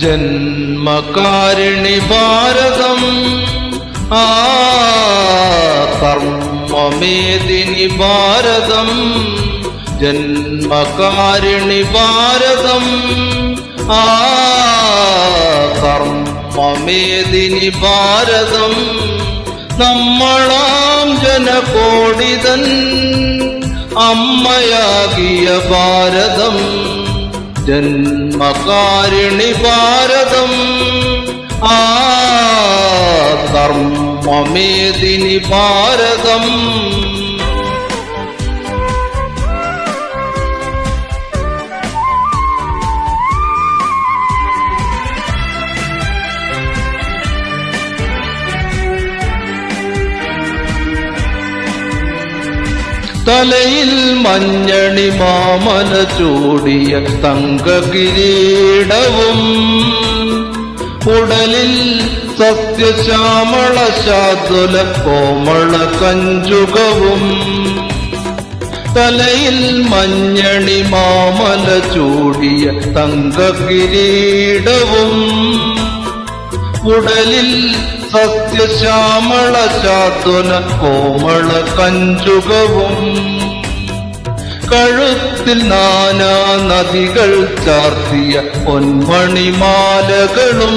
ജന്മകാരിണി ഭാരതം കർമ്മമേദിനി ഭാരതം ജന്മകാരിണി ഭാരതം കർമ്മമേദിനി ഭാരതം നമ്മളാം ജനകോടിതൻ അമ്മയാകിയ ഭാരതം ജന്മകാരിണി ഭാരതം കർമ്മമേദിനി ഭാരതം തലയിൽ മഞ്ഞണി മാമല ചൂടിയ തങ്കകിരീടവും ഉടലിൽ സത്യശ്യാമള ശാതുല കോമള കഞ്ചുകവും തലയിൽ മഞ്ഞണി മാമല ചൂടിയ തങ്കകിരീടവും ഉടലിൽ സത്യശ്യാമള ശാതുല കോമള കഞ്ചുകവും കഴുത്തിൽ നാനാ നദികൾ ചാർത്തിയ പൊന്മണിമാലകളും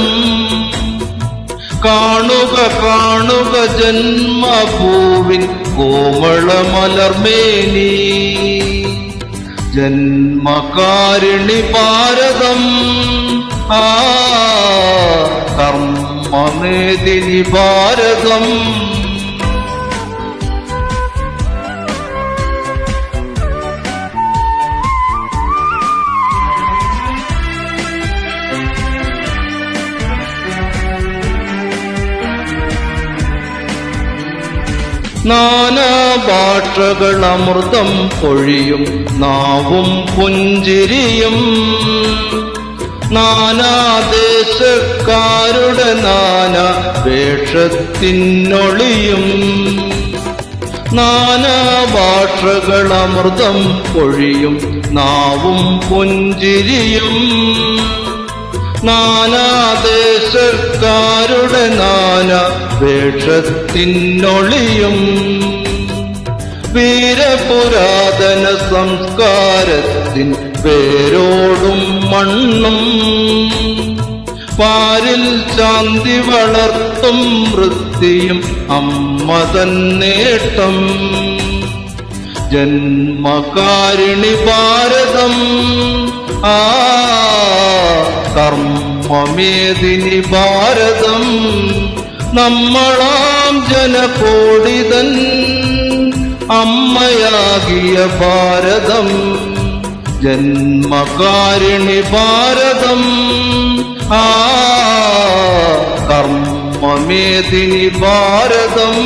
കാണുക കാണുക ജന്മഭൂവിൻ കോമള മലർമേനി ജന്മകാരിണി ഭാരതം കർമ്മമേദിനി ഭാരതം നാനാ ഭാഷകൾ അമൃതം പൊഴിയും നാവും പുഞ്ചിരിയും നാനാദേശക്കാരുടെ നാനാ വേഷത്തിനൊളിയും നാനാ ഭാഷകൾ അമൃതം പൊഴിയും നാവും പുഞ്ചിരിയും നാനാദേശക്കാരുടെ നാനാ വേഷത്തിനൊളിയും വീരപുരാതന സംസ്കാരത്തിൻ വേരോടും മണ്ണും പാരിൽ ശാന്തി വളർത്തും വൃത്തിയും അമ്മ തന്നേട്ടം ജന്മകാരിണി ഭാരതം കർമ്മമേദിനി ഭാരതം നമ്മളാം ജനകോടിതൻ അമ്മയാകിയ ഭാരതം ജന്മകാരിണി ഭാരതം കർമ്മമേദിനി ഭാരതം